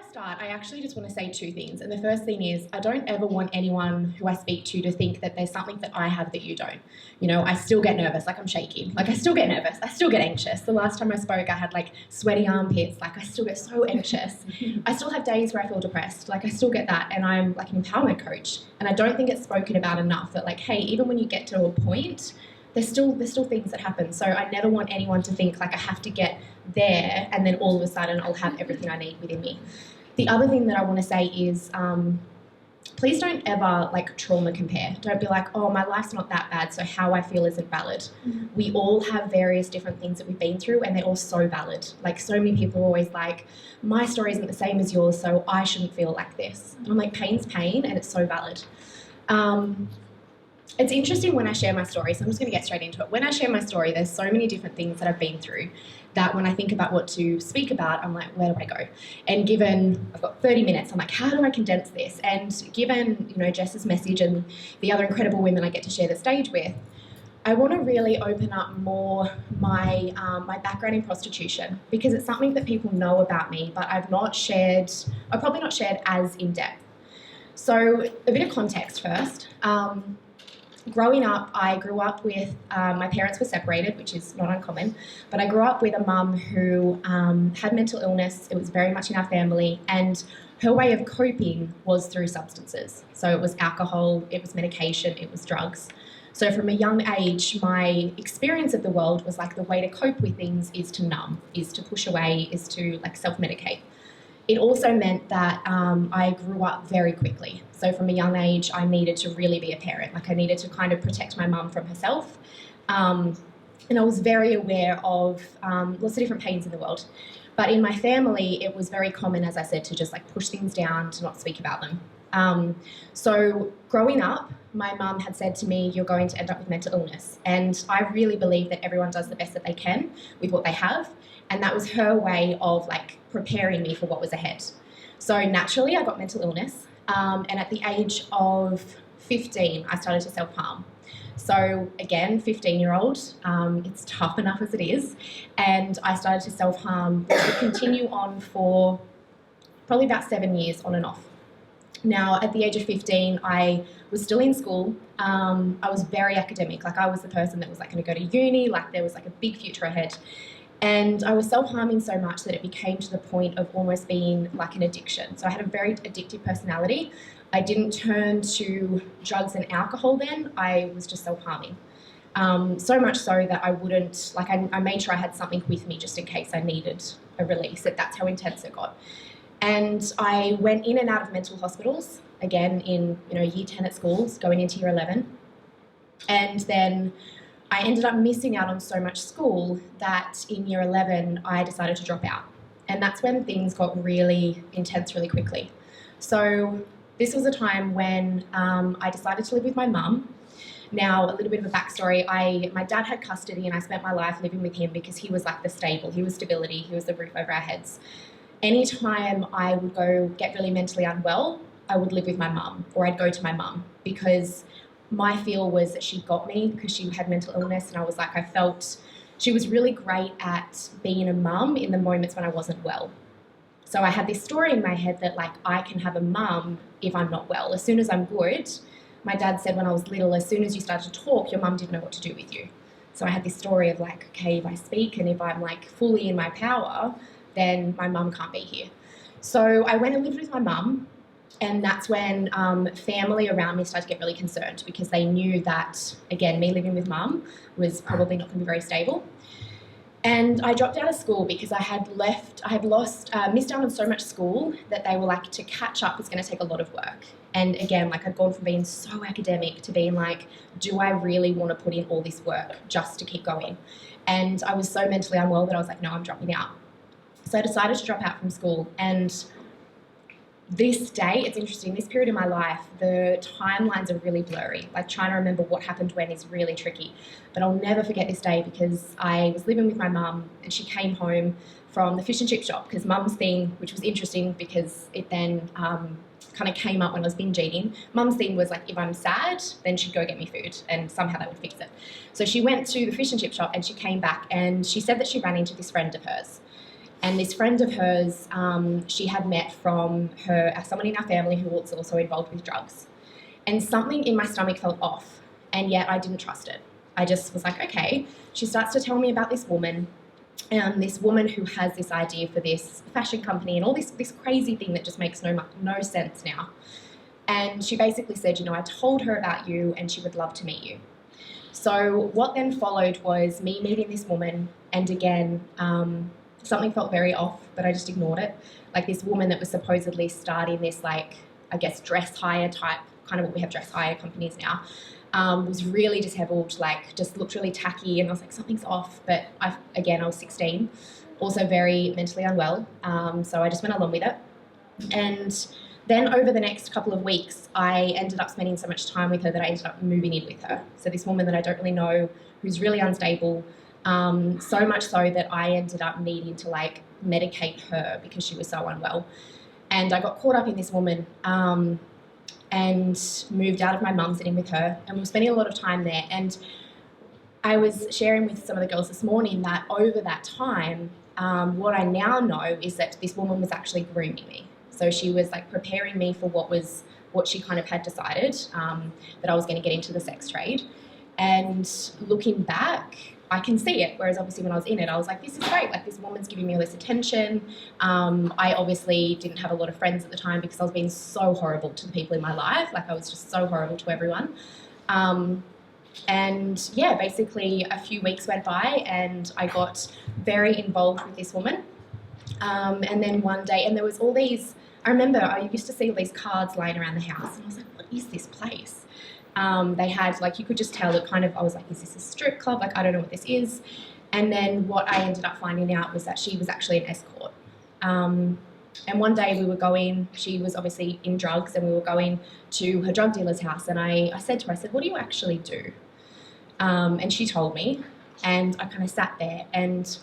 start, I actually just want to say two things. And the first thing is, I don't ever want anyone who I speak to think that there's something that I have that you don't. You know, I still get nervous, like I'm shaking. Like I still get nervous, I still get anxious. The last time I spoke, I had like sweaty armpits, like I still get so anxious. I still have days where I feel depressed, like I still get that. And I'm like an empowerment coach. And I don't think it's spoken about enough that like, hey, even when you get to a point, there's still things that happen. So I never want anyone to think like I have to get there and then all of a sudden I'll have everything I need within me. The other thing that I want to say is please don't ever like trauma compare. Don't be like, oh, my life's not that bad, so how I feel isn't valid. Mm-hmm. We all have various different things that we've been through and they're all so valid. Like so many people are always like, my story isn't the same as yours, so I shouldn't feel like this. And I'm like, pain's pain and it's so valid. It's interesting when I share my story, so I'm just going to get straight into it. When I share my story, there's so many different things that I've been through that when I think about what to speak about, I'm like, where do I go? And given I've got 30 minutes, I'm like, how do I condense this? And given, you know, Jess's message and the other incredible women I get to share the stage with, I want to really open up more my background in prostitution because it's something that people know about me, but I've probably not shared as in depth. So a bit of context first. Growing up, I grew up with, my parents were separated, which is not uncommon, but I grew up with a mum who had mental illness. It was very much in our family, and her way of coping was through substances. So it was alcohol, it was medication, it was drugs. So from a young age, my experience of the world was like the way to cope with things is to numb, is to push away, is to like self-medicate. It also meant that I grew up very quickly. So from a young age, I needed to really be a parent. Like I needed to kind of protect my mum from herself. And I was very aware of lots of different pains in the world. But in my family, it was very common, as I said, to just like push things down, to not speak about them. So growing up, my mum had said to me, you're going to end up with mental illness. And I really believe that everyone does the best that they can with what they have. And that was her way of like preparing me for what was ahead. So naturally, I got mental illness. And at the age of 15, I started to self-harm. So again, 15-year-old, it's tough enough as it is. And I started to self-harm, which would continue on for probably about 7 years on and off. Now, at the age of 15, I was still in school. I was very academic. Like I was the person that was like going to go to uni, like there was like a big future ahead. And I was self-harming so much that it became to the point of almost being like an addiction. So I had a very addictive personality. I didn't turn to drugs and alcohol then. I was just self-harming. So much so that I wouldn't, like I made sure I had something with me just in case I needed a release. That's how intense it got. And I went in and out of mental hospitals, again in year 10 at schools, going into year 11. And then I ended up missing out on so much school that in year 11, I decided to drop out. And that's when things got really intense really quickly. So this was a time when I decided to live with my mum. Now, a little bit of a backstory, my dad had custody and I spent my life living with him because he was like the stable, he was stability, he was the roof over our heads. Anytime I would go get really mentally unwell, I would live with my mum or I'd go to my mum because my feel was that she got me because she had mental illness and I felt she was really great at being a mum in the moments when I wasn't well. So I had this story in my head that like I can have a mum if I'm not well. As soon as I'm good, my dad said when I was little, as soon as you started to talk, your mum didn't know what to do with you. So I had this story of like, okay, if I speak and if I'm like fully in my power, then my mum can't be here. So I went and lived with my mum. And that's when family around me started to get really concerned because they knew that, again, me living with mum was probably not going to be very stable. And I dropped out of school because I had missed out on so much school that they were like, to catch up is going to take a lot of work. And again, like I'd gone from being so academic to being like, do I really want to put in all this work just to keep going? And I was so mentally unwell that I was like, no, I'm dropping out. So I decided to drop out from school. And this day, it's interesting, this period in my life, the timelines are really blurry. Like trying to remember what happened when is really tricky. But I'll never forget this day because I was living with my mum and she came home from the fish and chip shop because mum's thing, which was interesting because it then kind of came up when I was binge eating. Mum's thing was like, if I'm sad, then she'd go get me food and somehow that would fix it. So she went to the fish and chip shop and she came back and she said that she ran into this friend of hers. And this friend of hers, she had met from someone in our family who was also involved with drugs. And something in my stomach felt off, and yet I didn't trust it. I just was like, okay. She starts to tell me about this woman who has this idea for this fashion company and all this crazy thing that just makes no sense now. And she basically said, I told her about you and she would love to meet you. So what then followed was me meeting this woman, and again, something felt very off, but I just ignored it. Like this woman that was supposedly starting this, dress hire type, kind of what we have dress hire companies now, was really disheveled, just looked really tacky, and I was like, something's off. But I was 16, also very mentally unwell, so I just went along with it. And then over the next couple of weeks, I ended up spending so much time with her that I ended up moving in with her. So this woman that I don't really know, who's really unstable, so much so that I ended up needing to medicate her because she was so unwell. And I got caught up in this woman, and moved out of my mum's in with her, and we were spending a lot of time there. And I was sharing with some of the girls this morning that over that time, what I now know is that this woman was actually grooming me. So she was preparing me for what she kind of had decided, that I was going to get into the sex trade. And looking back, I can see it. Whereas obviously when I was in it, I was like, this is great. This woman's giving me all this attention. I obviously didn't have a lot of friends at the time because I was being so horrible to the people in my life. I was just so horrible to everyone. And yeah, basically a few weeks went by and I got very involved with this woman. And then one day, and there was all these, I remember I used to see all these cards lying around the house and I was like, what is this place? They had, you could just tell it kind of, I was like, is this a strip club? I don't know what this is. And then what I ended up finding out was that she was actually an escort. And one day we were going, she was obviously in drugs, and we were going to her drug dealer's house. And I said to her, what do you actually do? And she told me, and I kind of sat there. And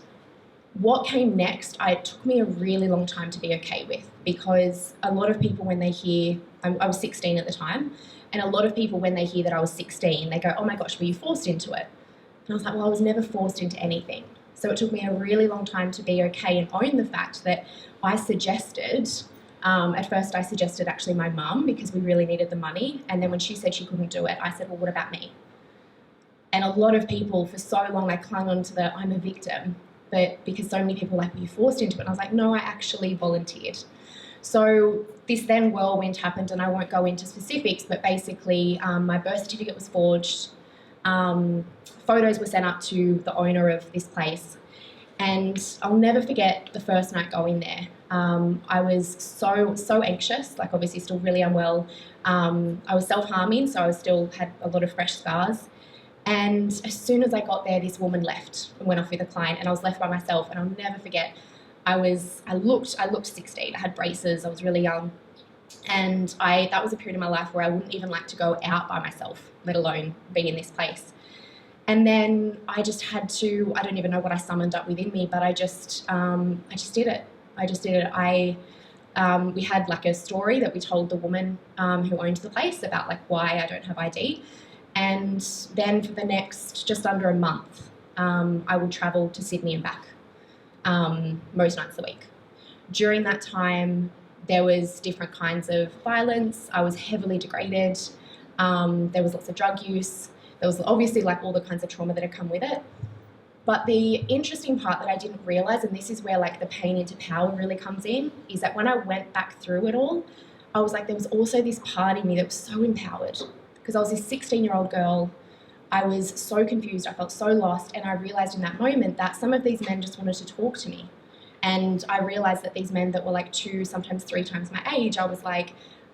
what came next, it took me a really long time to be okay with, because a lot of people, when they hear, I was 16 at the time, and a lot of people, when they hear that I was 16, they go, oh my gosh, were you forced into it? And I was like, well, I was never forced into anything. So it took me a really long time to be okay and own the fact that I suggested, at first I suggested actually my mum, because we really needed the money. And then when she said she couldn't do it, I said, well, what about me? And a lot of people for so long, clung on to the, I'm a victim. But because so many people were you forced into it? And I was like, no, I actually volunteered. So this then whirlwind happened, and I won't go into specifics, but basically my birth certificate was forged. Photos were sent up to the owner of this place. And I'll never forget the first night going there. I was so anxious, obviously still really unwell. I was self-harming, so I still had a lot of fresh scars. And as soon as I got there, this woman left and went off with a client, and I was left by myself. And I'll never forget, I looked 16. I had braces. I was really young, and that was a period in my life where I wouldn't even like to go out by myself, let alone be in this place. And then I just had to. I don't even know what I summoned up within me, but I just did it. I just did it. We had a story that we told the woman who owned the place about why I don't have ID. And then for the next just under a month, I would travel to Sydney and back most nights a week. During that time, there was different kinds of violence. I was heavily degraded. There was lots of drug use. There was obviously all the kinds of trauma that had come with it. But the interesting part that I didn't realise, and this is where the pain into power really comes in, is that when I went back through it all, I was there was also this part in me that was so empowered. Because I was this 16-year-old girl, I was so confused, I felt so lost, and I realised in that moment that some of these men just wanted to talk to me. And I realised that these men that were 2, sometimes 3 times my age, I was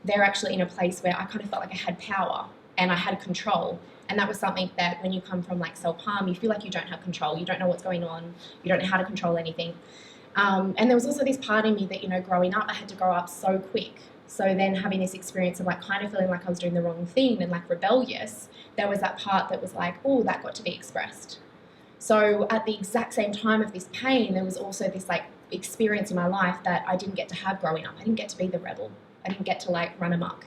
they're actually in a place where I kind of felt I had power and I had control. And that was something that when you come from self-harm, you feel like you don't have control, you don't know what's going on, you don't know how to control anything. And there was also this part in me that, growing up, I had to grow up so quick. So then having this experience of kind of feeling I was doing the wrong thing and rebellious, there was that part that was oh, that got to be expressed. So at the exact same time of this pain, there was also this experience in my life that I didn't get to have growing up. I didn't get to be the rebel. I didn't get to run amok.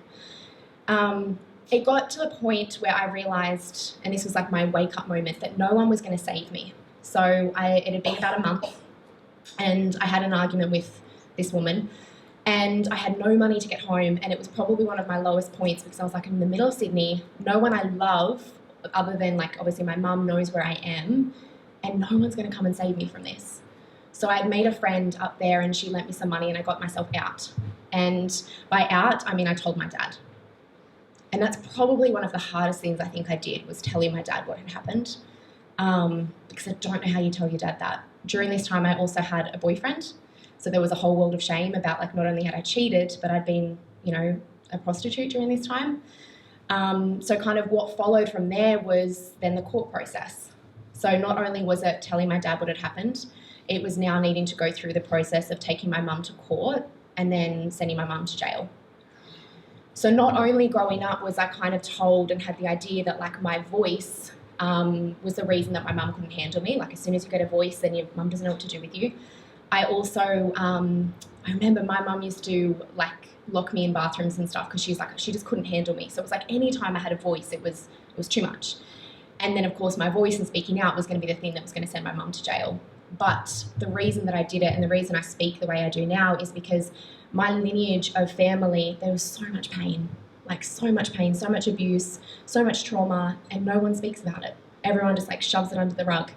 It got to the point where I realised, and this was my wake up moment, that no one was going to save me. So it had been about a month. and I had an argument with this woman, and I had no money to get home, and it was probably one of my lowest points because I was like, in the middle of Sydney, no one I love other than like obviously my mum knows where I am, and no one's going to come and save me from this. So I had made a friend up there, and she lent me some money, and I got myself out. And by out, I mean I told my dad. And that's probably one of the hardest things I think I did, was telling my dad what had happened, because I don't know how you tell your dad that. During this time, I also had a boyfriend. So there was a whole world of shame about, like, not only had I cheated, but I'd been, you know, a prostitute during this time. So kind of what followed from there was then the court process. So not only was it telling my dad what had happened, it was now needing to go through the process of taking my mum to court and then sending my mum to jail. So not only growing up was I kind of told and had the idea that, like, my voice was the reason that my mum couldn't handle me. Like, as soon as you get a voice, then your mum doesn't know what to do with you. I also, I remember my mum used to, like, lock me in bathrooms and stuff because she just couldn't handle me. So it was like any time I had a voice, it was too much. And then, of course, my voice and speaking out was going to be the thing that was going to send my mum to jail. But the reason that I did it, and the reason I speak the way I do now, is because my lineage of family, there was so much pain, like so much pain, so much abuse, so much trauma, and no one speaks about it. Everyone just like shoves it under the rug.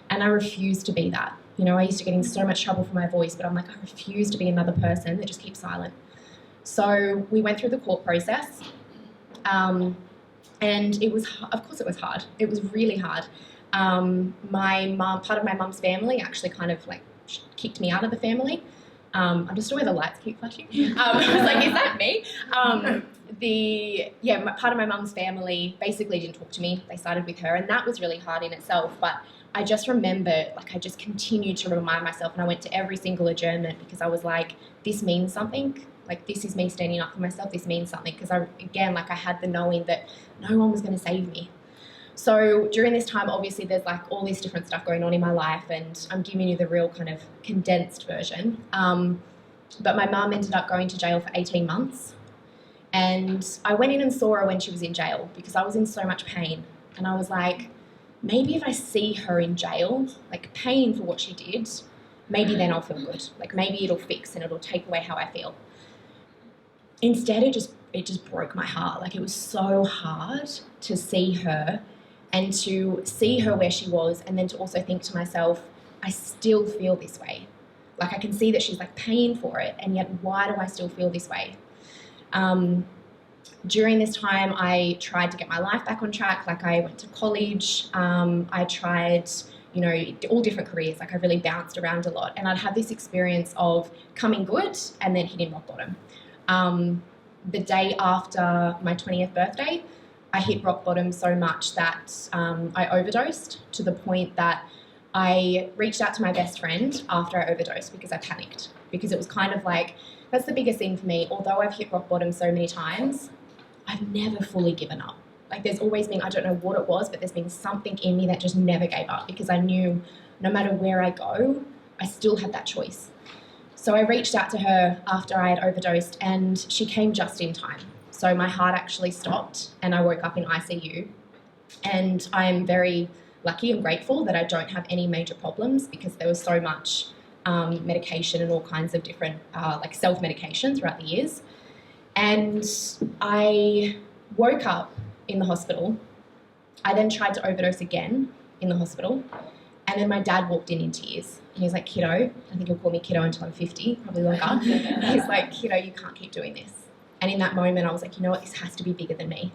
And I refuse to be that. You know, I used to get in so much trouble for my voice, but I'm like, I refuse to be another person that just keeps silent. So we went through the court process, and it was, of course it was hard. It was really hard. My mum, part of my mum's family actually kind of like kicked me out of the family. I'm just aware the lights keep flashing. I was like, is that me? Part of my mum's family basically didn't talk to me. They sided with her, and that was really hard in itself. But I just remember, like, I just continued to remind myself, and I went to every single adjournment because I was like, this means something. Like, this is me standing up for myself. This means something. Because I had the knowing that no one was going to save me. So during this time, obviously, there's like all this different stuff going on in my life, and I'm giving you the real kind of condensed version. But my mum ended up going to jail for 18 months. And I went in and saw her when she was in jail because I was in so much pain. And I was like, maybe if I see her in jail, like paying for what she did, maybe then I'll feel good. Like maybe it'll fix and it'll take away how I feel. Instead, it just broke my heart. Like, it was so hard to see her and to see her where she was, and then to also think to myself, I still feel this way. Like, I can see that she's like paying for it, and yet why do I still feel this way? During this time, I tried to get my life back on track. Like, I went to college. I tried, you know, all different careers. Like, I really bounced around a lot, and I'd have this experience of coming good and then hitting rock bottom. The day after my 20th birthday, I hit rock bottom so much that I overdosed, to the point that I reached out to my best friend after I overdosed because I panicked. Because it was kind of like, that's the biggest thing for me. Although I've hit rock bottom so many times, I've never fully given up. Like, there's always been, I don't know what it was, but there's been something in me that just never gave up, because I knew no matter where I go, I still had that choice. So I reached out to her after I had overdosed, and she came just in time. So my heart actually stopped, and I woke up in ICU. And I'm very lucky and grateful that I don't have any major problems, because there was so much medication and all kinds of different like self-medication throughout the years. And I woke up in the hospital. I then tried to overdose again in the hospital. And then my dad walked in tears. And he's like, kiddo, I think he'll call me kiddo until I'm 50, probably longer. He's like, kiddo, you can't keep doing this. And in that moment, I was like, you know what, this has to be bigger than me.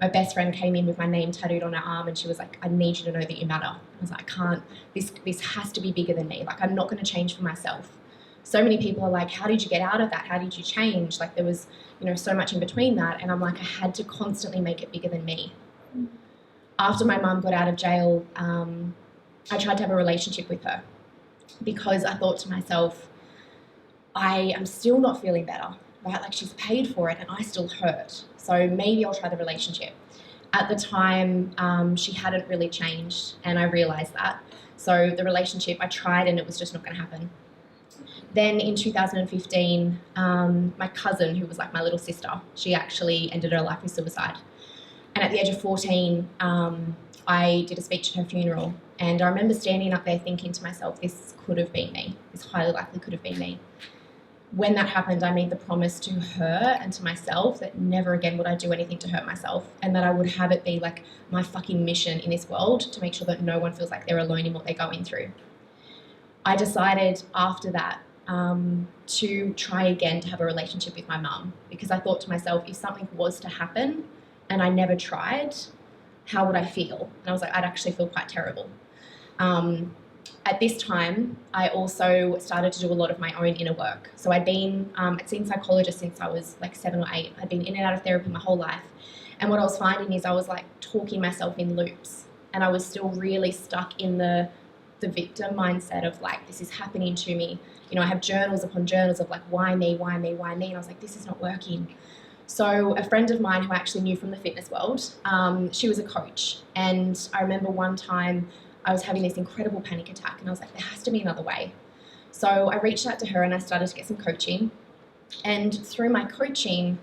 My best friend came in with my name tattooed on her arm, and she was like, I need you to know that you matter. I was like, I can't, this has to be bigger than me. Like, I'm not going to change for myself. So many people are like, how did you get out of that? How did you change? Like, there was, you know, so much in between that. And I'm like, I had to constantly make it bigger than me. After my mum got out of jail, I tried to have a relationship with her, because I thought to myself, I am still not feeling better, right? Like, she's paid for it and I still hurt. So maybe I'll try the relationship. At the time, she hadn't really changed, and I realized that. So the relationship, I tried, and it was just not going to happen. Then in 2015, my cousin, who was like my little sister, she actually ended her life with suicide. And at the age of 14, I did a speech at her funeral, And I remember standing up there thinking to myself, this could have been me. This highly likely could have been me. When that happened, I made the promise to her and to myself that never again would I do anything to hurt myself, and that I would have it be like my fucking mission in this world to make sure that no one feels like they're alone in what they're going through. I decided after that to try again to have a relationship with my mum, because I thought to myself, if something was to happen and I never tried, how would I feel? And I was like, I'd actually feel quite terrible. At this time, I also started to do a lot of my own inner work. So I'd seen psychologists since I was like 7 or 8. I'd been in and out of therapy my whole life. And what I was finding is I was like talking myself in loops, and I was still really stuck in the victim mindset of like, this is happening to me. You know, I have journals upon journals of like, why me, why me, why me? And I was like, this is not working. So a friend of mine who I actually knew from the fitness world, she was a coach. And I remember one time I was having this incredible panic attack, and I was like, there has to be another way. So I reached out to her and I started to get some coaching. And through my coaching,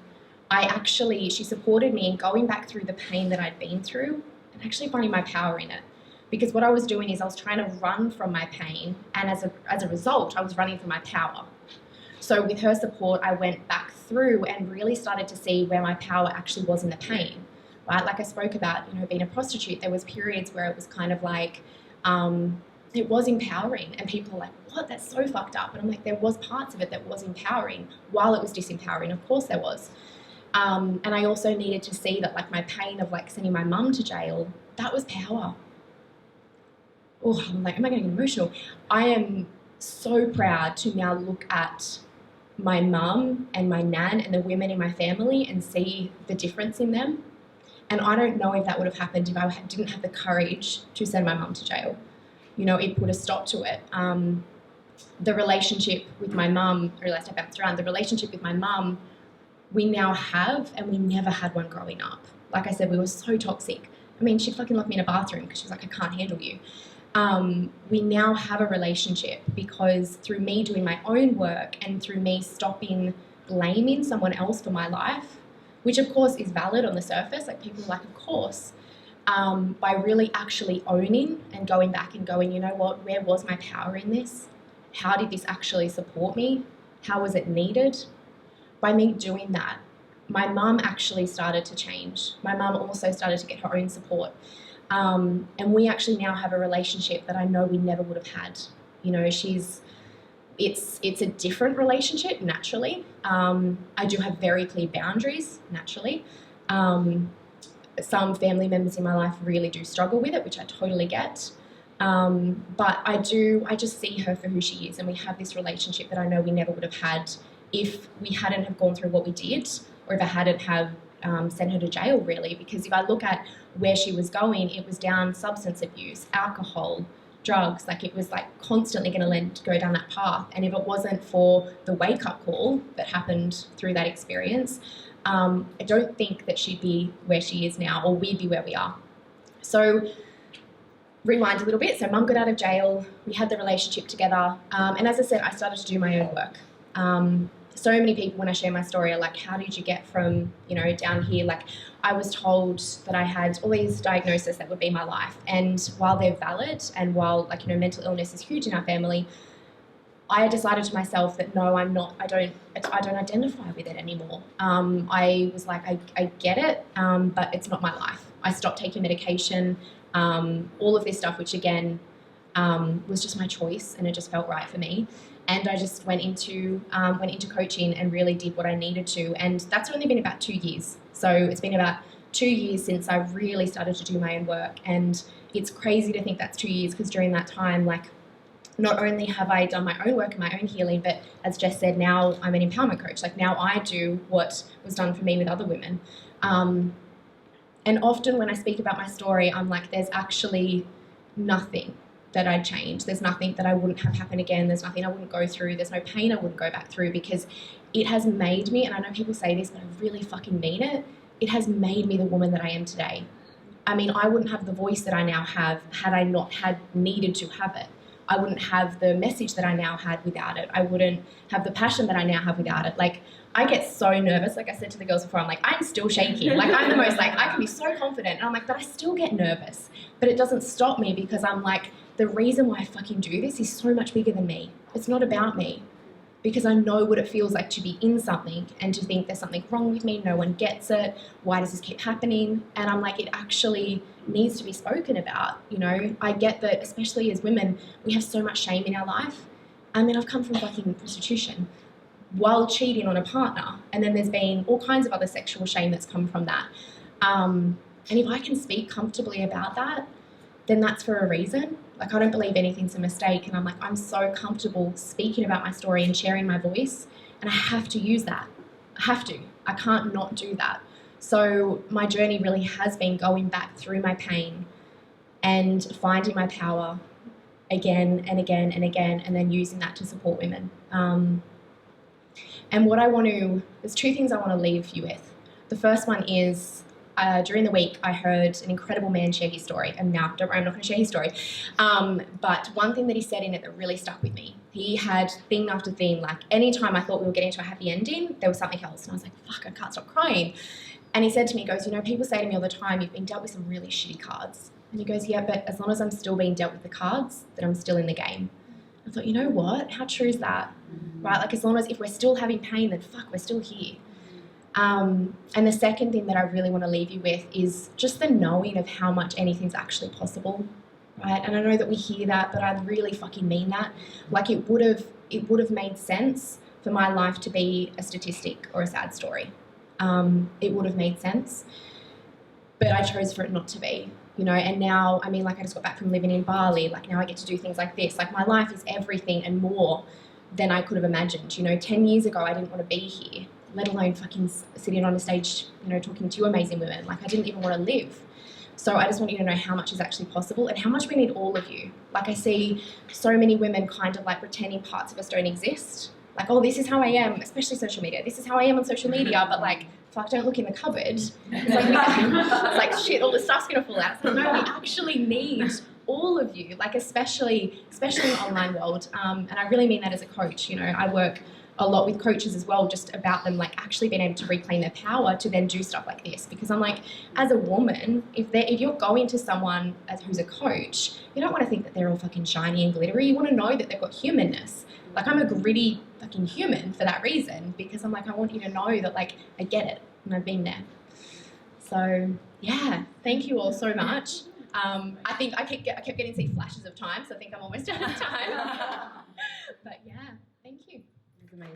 she supported me in going back through the pain that I'd been through and actually finding my power in it. Because what I was doing is I was trying to run from my pain, and as a result, I was running from my power. So with her support, I went back through and really started to see where my power actually was in the pain, right? Like I spoke about, you know, being a prostitute, there was periods where it was kind of like, it was empowering, and people were like, what, that's so fucked up. And I'm like, there was parts of it that was empowering while it was disempowering. Of course there was. And I also needed to see that like my pain of like sending my mum to jail, that was power. Oh, I'm like, am I going to get emotional? I am so proud to now look at my mum and my nan and the women in my family and see the difference in them. And I don't know if that would have happened if I didn't have the courage to send my mum to jail. You know, it put a stop to it. The relationship with my mum, I realised I bounced around, the relationship with my mum, we now have, and we never had one growing up. Like I said, we were so toxic. I mean, she'd fucking lock me in a bathroom because she was like, I can't handle you. We now have a relationship because through me doing my own work and through me stopping blaming someone else for my life, which of course is valid on the surface, like people are like, of course, by really actually owning and going back and going, you know what, where was my power in this? How did this actually support me? How was it needed? By me doing that, my mum actually started to change. My mum also started to get her own support. And we actually now have a relationship that I know we never would have had. You know, it's a different relationship naturally. I do have very clear boundaries naturally. Some family members in my life really do struggle with it, which I totally get. But I just see her for who she is, and we have this relationship that I know we never would have had if we hadn't have gone through what we did, or if I hadn't have sent her to jail, really. Because if I look at where she was going, it was down substance abuse, alcohol, drugs. Like, it was like constantly going to go down that path. And if it wasn't for the wake-up call that happened through that experience, I don't think that she'd be where she is now, or we'd be where we are. So rewind a little bit. So mum got out of jail, we had the relationship together, and as I said, I started to do my own work. So many people, when I share my story, are like, how did you get from, you know, down here? Like, I was told that I had all these diagnoses that would be my life, and while they're valid, and while, like, you know, mental illness is huge in our family, I decided to myself that no, I'm not, I don't identify with it anymore. I was like, I get it, but it's not my life. I stopped taking medication, all of this stuff, which again, was just my choice, and it just felt right for me. And I just went into coaching and really did what I needed to. And that's only been about 2 years. So it's been about 2 years since I really started to do my own work. And it's crazy to think that's 2 years, because during that time, like, not only have I done my own work and my own healing, but as Jess said, now I'm an empowerment coach. Like, now I do what was done for me with other women. And often when I speak about my story, I'm like, there's actually nothing that I'd change. There's nothing that I wouldn't have happen again. There's nothing I wouldn't go through. There's no pain I wouldn't go back through, because it has made me, and I know people say this, but I really fucking mean it, it has made me the woman that I am today. I mean, I wouldn't have the voice that I now have had I not had needed to have it. I wouldn't have the message that I now had without it. I wouldn't have the passion that I now have without it. Like, I get so nervous. Like I said to the girls before, I'm like, I'm still shaking. Like, I'm the most, like, I can be so confident. And I'm like, but I still get nervous. But it doesn't stop me because I'm like, the reason why I fucking do this is so much bigger than me. It's not about me. Because I know what it feels like to be in something and to think there's something wrong with me, no one gets it, why does this keep happening? And I'm like, it actually needs to be spoken about, you know? I get that, especially as women, we have so much shame in our life. I mean, I've come from fucking prostitution while cheating on a partner, and then there's been all kinds of other sexual shame that's come from that. And if I can speak comfortably about that, then that's for a reason. Like, I don't believe anything's a mistake, and I'm like, I'm so comfortable speaking about my story and sharing my voice, and I have to use that. I have to. I can't not do that. So my journey really has been going back through my pain and finding my power again and again and again, and then using that to support women. And what I want to, there's two things I want to leave you with. The first one is, during the week, I heard an incredible man share his story. And now, don't worry, I'm not going to share his story. But one thing that he said in it that really stuck with me, he had thing after thing, like anytime I thought we were getting to a happy ending, there was something else. And I was like, fuck, I can't stop crying. And he said to me, he goes, you know, people say to me all the time, you've been dealt with some really shitty cards. And he goes, yeah, but as long as I'm still being dealt with the cards, then I'm still in the game. I thought, you know what? How true is that? Right? Like, as long as, if we're still having pain, then fuck, we're still here. And the second thing that I really want to leave you with is just the knowing of how much anything's actually possible, right? And I know that we hear that, but I really fucking mean that. Like, it would have made sense for my life to be a statistic or a sad story. It would have made sense, but I chose for it not to be, you know. And now, I mean, like, I just got back from living in Bali. Like, now I get to do things like this. Like, my life is everything and more than I could have imagined. You know, 10 years ago, I didn't want to be here, let alone fucking sitting on a stage, you know, talking to amazing women. Like, I didn't even want to live. So I just want you to know how much is actually possible and how much we need all of you. Like, I see so many women kind of like pretending parts of us don't exist. Like, oh, this is how I am, especially social media. This is how I am on social media, but like, fuck, don't look in the cupboard. It's like shit, all the stuff's gonna fall out. So no, we actually need all of you, like especially in the online world. And I really mean that as a coach. You know, I work a lot with coaches as well, just about them like actually being able to reclaim their power to then do stuff like this. Because I'm like, as a woman, if you're going to someone who's a coach, you don't want to think that they're all fucking shiny and glittery. You want to know that they've got humanness. Like, I'm a gritty fucking human for that reason, because I'm like, I want you to know that, like, I get it and I've been there. So yeah, thank you all so much. I think I kept getting to see flashes of time, so I think I'm almost out of time. But yeah, thank you. It's amazing.